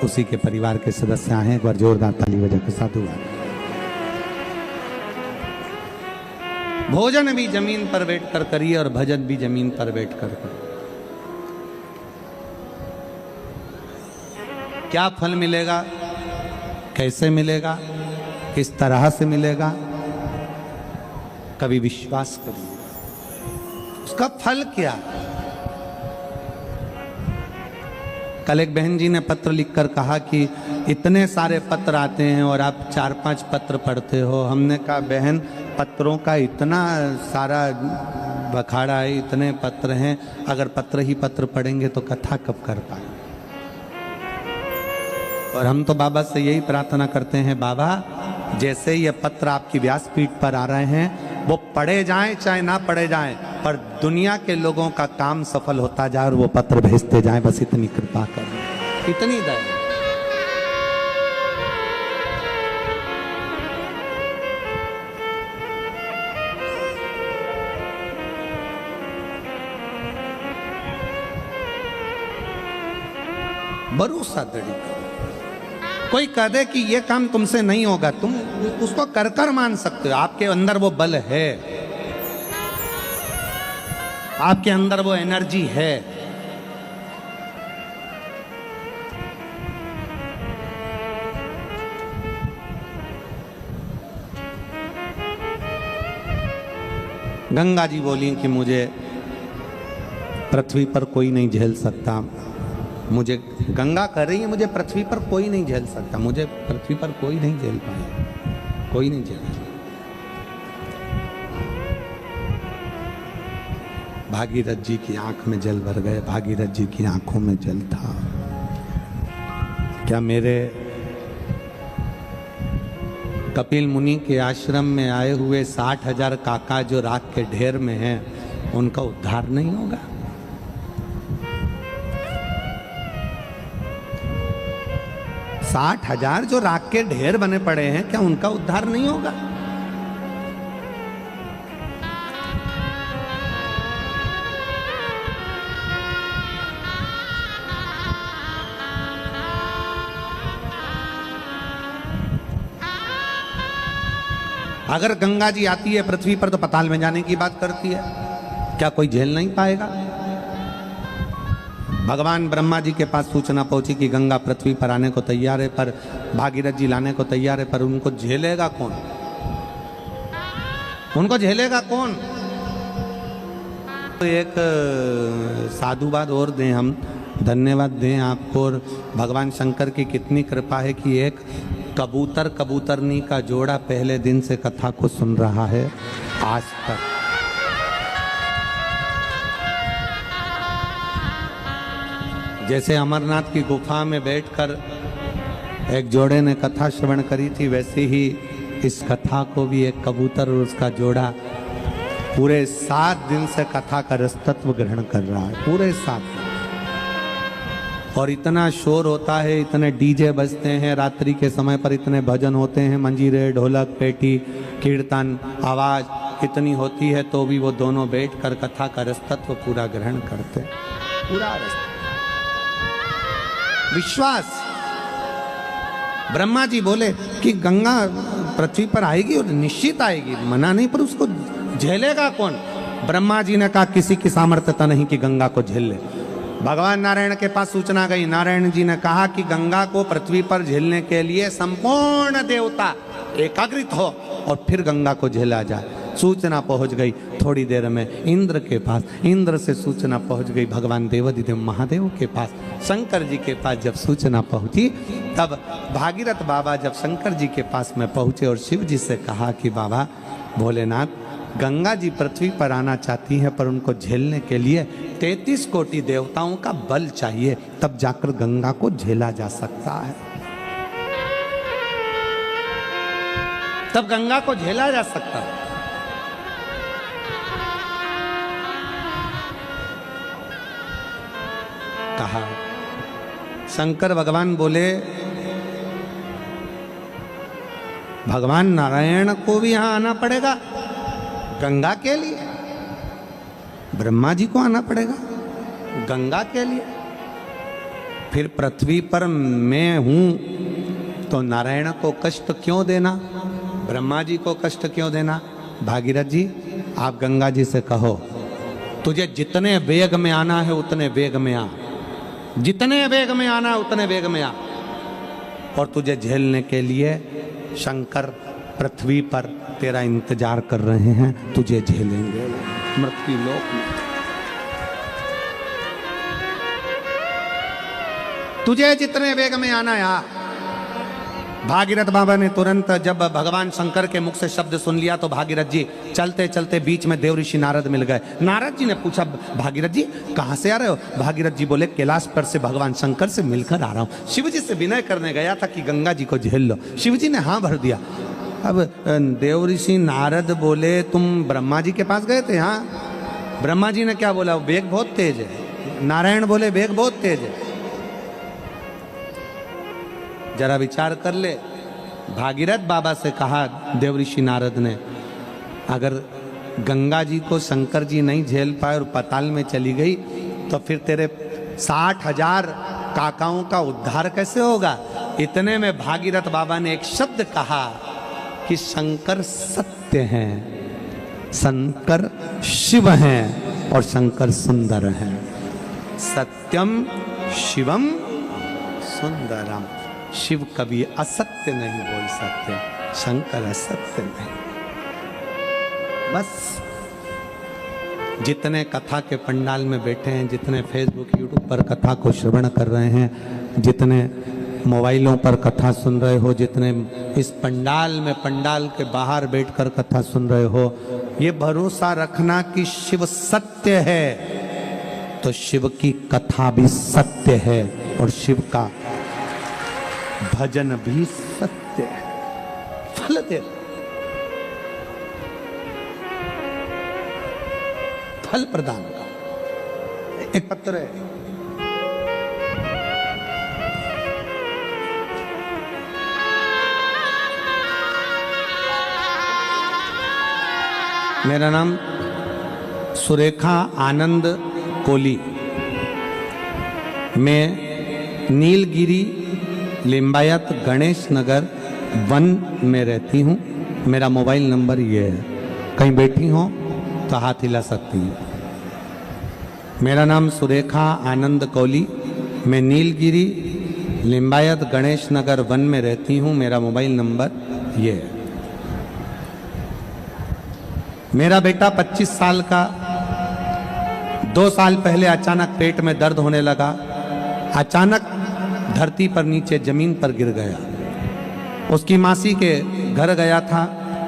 उसी के परिवार के सदस्य आए हैं। एक बार जोरदार ताली बजा के साधुवाद। भोजन भी जमीन पर बैठकर करिए और भजन भी जमीन पर बैठकर करिए। क्या फल मिलेगा, कैसे मिलेगा, किस तरह से मिलेगा, कभी विश्वास करिए। उसका फल क्या? कल एक बहन जी ने पत्र लिखकर कहा कि इतने सारे पत्र आते हैं और आप 4-5 पत्र पढ़ते हो। हमने कहा बहन, पत्रों का इतना सारा बखाड़ा है, इतने पत्र हैं, अगर पत्र ही पत्र पढ़ेंगे तो कथा कब कर पाएंगे। और हम तो बाबा से यही प्रार्थना करते हैं, बाबा जैसे ये पत्र आपकी व्यासपीठ पर आ रहे हैं वो पढ़े जाएं चाहे ना पढ़े जाएं, पर दुनिया के लोगों का काम सफल होता जाए और वो पत्र भेजते जाएं, बस इतनी कृपा करें, इतनी दया। भरोसा दृढ़ करो। कोई कह दे कि ये काम तुमसे नहीं होगा, तुम उसको कर कर मान सकते हो। आपके अंदर वो बल है, आपके अंदर वो एनर्जी है। गंगा जी बोली कि मुझे पृथ्वी पर कोई नहीं झेल सकता। मुझे गंगा कह रही है, मुझे पृथ्वी पर कोई नहीं झेल सकता, मुझे पृथ्वी पर कोई नहीं झेल पाएगा, कोई नहीं झेल। भागीरथ जी की आंख में जल भर गए, भागीरथ जी की आंखों में जल था। क्या मेरे कपिल मुनि के आश्रम में आए हुए 60,000 काका जो राख के ढेर में हैं, उनका उद्धार नहीं होगा? 60,000 जो राख के ढेर बने पड़े हैं, क्या उनका उद्धार नहीं होगा? अगर गंगा जी आती है पृथ्वी पर तो पाताल में जाने की बात करती है, क्या कोई झेल नहीं पाएगा? भगवान ब्रह्मा जी के पास सूचना पहुंची कि गंगा पृथ्वी पर आने को तैयार है, पर भागीरथ जी लाने को तैयार है, पर उनको झेलेगा कौन? उनको झेलेगा कौन? तो एक साधुवाद और दें, हम धन्यवाद दें आपको। और भगवान शंकर की कितनी कृपा है कि एक कबूतर कबूतरनी का जोड़ा पहले दिन से कथा को सुन रहा है आज तक। जैसे अमरनाथ की गुफा में बैठकर एक जोड़े ने कथा श्रवण करी थी, वैसे ही इस कथा को भी एक कबूतर और उसका जोड़ा पूरे 7 दिन से कथा का रसतत्व ग्रहण कर रहा है, पूरे 7 दिन। और इतना शोर होता है, इतने डीजे बजते हैं रात्रि के समय पर, इतने भजन होते हैं, मंजीरे, ढोलक, पेटी, कीर्तन, आवाज इतनी होती है, तो भी वो दोनों बैठकर कथा का रसतत्व पूरा ग्रहण करते, पूरा रस। विश्वास। ब्रह्मा जी बोले कि गंगा पृथ्वी पर आएगी और निश्चित आएगी, मना नहीं, पर उसको झेलेगा कौन? ब्रह्मा जी ने कहा किसी की सामर्थ्यता नहीं कि गंगा को झेल ले। भगवान नारायण के पास सूचना गई, नारायण जी ने कहा कि गंगा को पृथ्वी पर झेलने के लिए संपूर्ण देवता एकाग्रित हो और फिर गंगा को झेला जाए। सूचना पहुंच गई थोड़ी देर में इंद्र के पास, इंद्र से सूचना पहुंच गई भगवान देवाधिदेव महादेव के पास, शंकर जी के पास जब सूचना पहुंची तब भागीरथ बाबा जब शंकर जी के पास में पहुंचे और शिव जी से कहा कि बाबा भोलेनाथ, गंगा जी पृथ्वी पर आना चाहती हैं, पर उनको झेलने के लिए 33 कोटि देवताओं का बल चाहिए, तब जाकर गंगा को झेला जा सकता है, तब गंगा को झेला जा सकता है। कहा शंकर भगवान बोले, भगवान नारायण को भी यहां आना पड़ेगा गंगा के लिए, ब्रह्मा जी को आना पड़ेगा गंगा के लिए। फिर पृथ्वी पर मैं हूं तो नारायण को कष्ट क्यों देना, ब्रह्मा जी को कष्ट क्यों देना। भागीरथ जी आप गंगा जी से कहो तुझे जितने वेग में आना है उतने वेग में आ, जितने वेग में आना है उतने वेग में आ, और तुझे झेलने के लिए शंकर पृथ्वी पर तेरा इंतजार कर रहे हैं, तुझे झेलेंगे मृत्यु लोक में। तुझे जितने वेग में आना है। भागीरथ बाबा ने तुरंत जब भगवान शंकर के मुख से शब्द सुन लिया तो भागीरथ जी चलते चलते बीच में देव ऋषि नारद मिल गए। नारद जी ने पूछा भागीरथ जी कहाँ से आ रहे हो। भागीरथ जी बोले कैलाश पर से भगवान शंकर से मिलकर आ रहा हूँ। शिव जी से विनय करने गया था कि गंगा जी को झेल लो। शिव जी ने हाँ भर दिया। अब देव ऋषि नारद बोले तुम ब्रह्मा जी के पास गए थे। हाँ। ब्रह्मा जी ने क्या बोला, वेग बहुत तेज है। नारायण बोले वेग बहुत तेज है। जरा विचार कर ले। भागीरथ बाबा से कहा देव ऋषि नारद ने, अगर गंगा जी को शंकर जी नहीं झेल पाए और पाताल में चली गई तो फिर तेरे 60,000 काकाओं का उद्धार कैसे होगा। इतने में भागीरथ बाबा ने एक शब्द कहा कि शंकर सत्य हैं, शंकर शिव हैं और शंकर सुंदर हैं। सत्यम शिवम सुंदरम। शिव कभी असत्य नहीं बोल सकते, शंकर असत्य नहीं। बस जितने कथा के पंडाल में बैठे हैं, जितने फेसबुक यूट्यूब पर कथा को श्रवण कर रहे हैं, जितने मोबाइलों पर कथा सुन रहे हो, जितने इस पंडाल में पंडाल के बाहर बैठकर कथा सुन रहे हो, ये भरोसा रखना कि शिव सत्य है तो शिव की कथा भी सत्य है और शिव का भजन भी सत्य है, फल दे, फल प्रदान का। एक पत्र है, मेरा नाम सुरेखा आनंद कोली, मैं नीलगिरी लिंबायत गणेश नगर 1 में रहती हूँ। मेरा मोबाइल नंबर ये है, कहीं बैठी हो तो हाथ हिला सकती हैं। मेरा नाम सुरेखा आनंद कोली, मैं नीलगिरी लिंबायत गणेश नगर 1 में रहती हूँ। मेरा मोबाइल नंबर ये है। मेरा बेटा 25 साल का 2 साल पहले अचानक पेट में दर्द होने लगा। अचानक धरती पर नीचे जमीन पर गिर गया। उसकी मासी के घर गया था।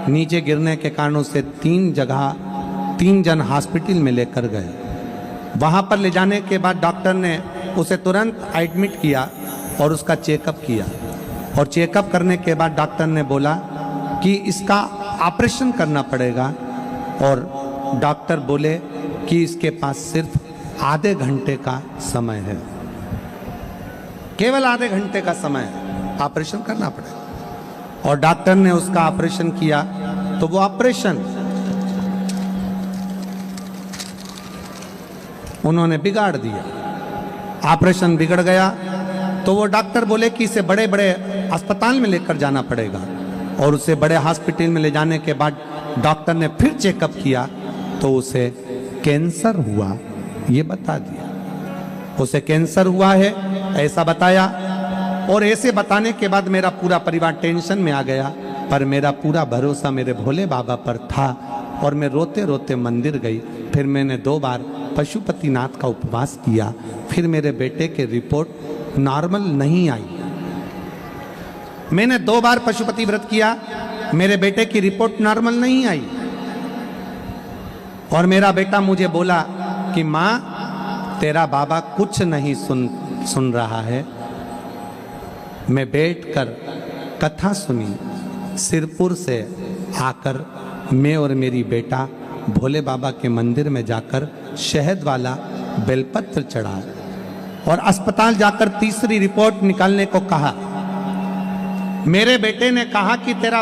नीचे गिरने के कारण उसे 3 जन हॉस्पिटल में लेकर गए। वहां पर ले जाने के बाद डॉक्टर ने उसे तुरंत एडमिट किया और उसका चेकअप किया। और चेकअप करने के बाद डॉक्टर ने बोला कि इसका ऑपरेशन करना पड़ेगा। और डॉक्टर बोले कि इसके पास सिर्फ आधे घंटे का समय है, केवल आधे घंटे का समय है, ऑपरेशन करना पड़ेगा। और डॉक्टर ने उसका ऑपरेशन किया तो वो ऑपरेशन उन्होंने बिगाड़ दिया। ऑपरेशन बिगड़ गया तो वो डॉक्टर बोले कि इसे बड़े बड़े अस्पताल में लेकर जाना पड़ेगा। और उसे बड़े हॉस्पिटल में ले जाने के बाद डॉक्टर ने फिर चेकअप किया तो उसे कैंसर हुआ, ये बता दिया। उसे कैंसर हुआ है ऐसा बताया। और ऐसे बताने के बाद मेरा पूरा परिवार टेंशन में आ गया। पर मेरा पूरा भरोसा मेरे भोले बाबा पर था और मैं रोते रोते मंदिर गई। फिर मैंने 2 बार पशुपतिनाथ का उपवास किया। फिर मेरे बेटे के रिपोर्ट नॉर्मल नहीं आई। मैंने 2 बार पशुपति व्रत किया, मेरे बेटे की रिपोर्ट नॉर्मल नहीं आई। और मेरा बेटा मुझे बोला कि माँ तेरा बाबा कुछ नहीं सुन रहा है। मैं बैठकर कथा सुनी। सिरपुर से आकर मैं और मेरी बेटा भोले बाबा के मंदिर में जाकर शहद वाला बेलपत्र चढ़ा और अस्पताल जाकर तीसरी रिपोर्ट निकालने को कहा। मेरे बेटे ने कहा कि तेरा